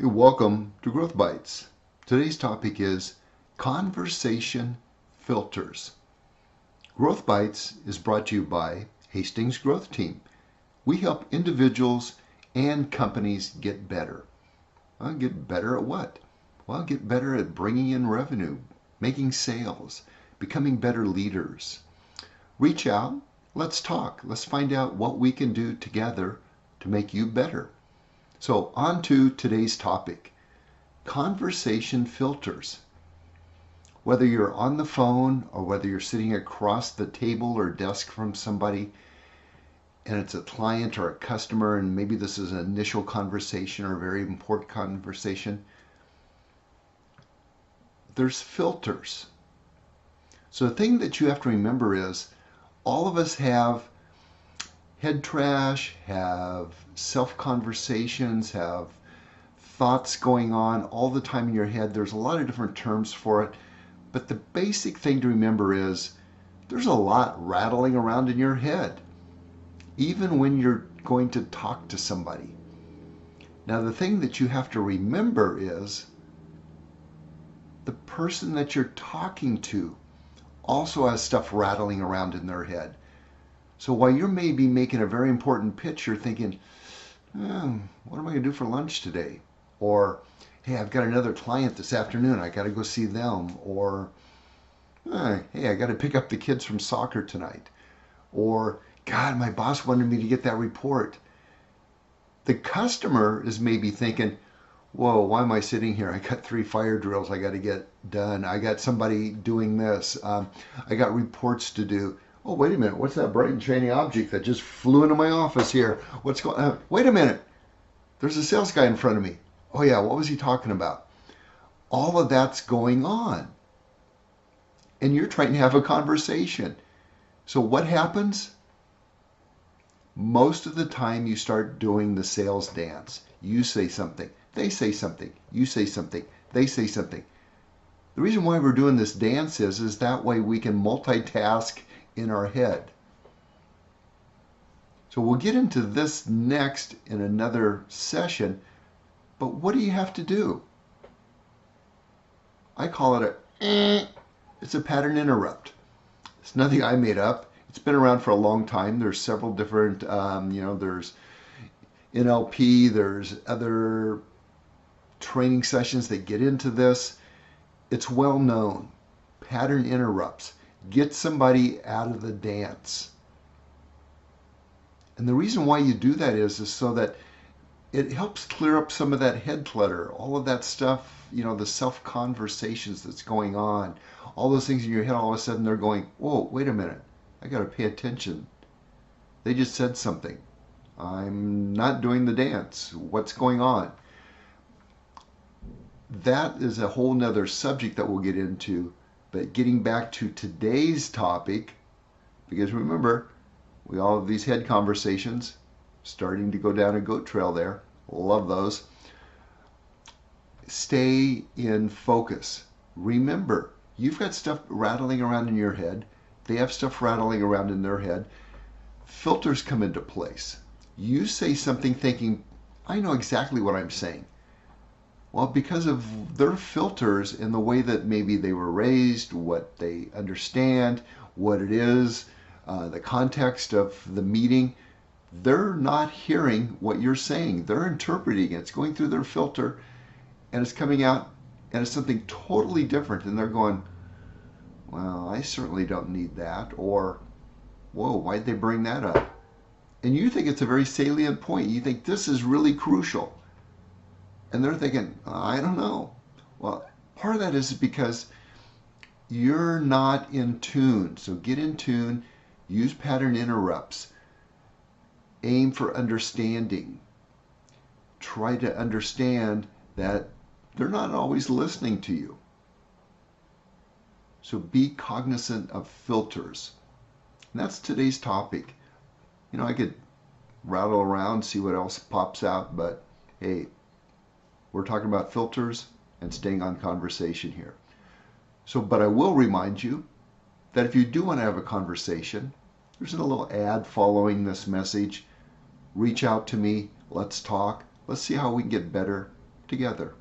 Hey, welcome to Growth Bites. Today's topic is conversation filters. Growth Bites is brought to you by Hastings Growth Team. We help individuals and companies get better. Well, get better at what? Well, get better at bringing in revenue, making sales, becoming better leaders. Reach out, let's talk. Let's find out what we can do together to make you better. So, on to today's topic. Conversation filters. Whether you're on the phone or whether you're sitting across the table or desk from somebody and it's a client or a customer, and maybe this is an initial conversation or a very important conversation, there's filters. So the thing that you have to remember is all of us have head trash, have self-conversations, have thoughts going on all the time in your head. There's a lot of different terms for it, but the basic thing to remember is there's a lot rattling around in your head, even when you're going to talk to somebody. Now, the thing that you have to remember is the person that you're talking to also has stuff rattling around in their head. So while you're maybe making a very important pitch, you're thinking, what am I going to do for lunch today? Or, hey, I've got another client this afternoon. I got to go see them. Or, hey, I got to pick up the kids from soccer tonight. Or, God, my boss wanted me to get that report. The customer is maybe thinking, whoa, why am I sitting here? I got 3 fire drills I got to get done. I got somebody doing this. I got reports to do. Oh, wait a minute. What's that bright and shiny object that just flew into my office here? What's going on? Wait a minute. There's a sales guy in front of me. Oh, yeah. What was he talking about? All of that's going on. And you're trying to have a conversation. So what happens? Most of the time you start doing the sales dance. You say something. They say something. You say something. They say something. The reason why we're doing this dance is that way we can multitask in our head. So we'll get into this next in another session, but what do you have to do? I call it it's a pattern interrupt. It's nothing I made up. It's been around for a long time. There's several different, there's NLP, there's other training sessions that get into this. It's well known. Pattern interrupts. Get somebody out of the dance. And the reason why you do that is so that it helps clear up some of that head clutter, all of that stuff, the self-conversations that's going on, all those things in your head, all of a sudden they're going, whoa, wait a minute, I got to pay attention. They just said something. I'm not doing the dance. What's going on? That is a whole nother subject that we'll get into. But getting back to today's topic, because remember, we all have these head conversations, starting to go down a goat trail there. Love those. Stay in focus. Remember, you've got stuff rattling around in your head. They have stuff rattling around in their head. Filters come into place. You say something thinking, I know exactly what I'm saying. Well, because of their filters and the way that maybe they were raised, what they understand, what it is, the context of the meeting, they're not hearing what you're saying. They're interpreting it. It's going through their filter and it's coming out and it's something totally different. And they're going, well, I certainly don't need that. Or, whoa, why'd they bring that up? And you think it's a very salient point. You think this is really crucial. And they're thinking, I don't know. Well, part of that is because you're not in tune. So get in tune, use pattern interrupts, aim for understanding. Try to understand that they're not always listening to you. So be cognizant of filters. And that's today's topic. I could rattle around, see what else pops out, but hey, we're talking about filters and staying on conversation here. So, but I will remind you that if you do want to have a conversation, there's a little ad following this message. Reach out to me. Let's talk. Let's see how we can get better. together.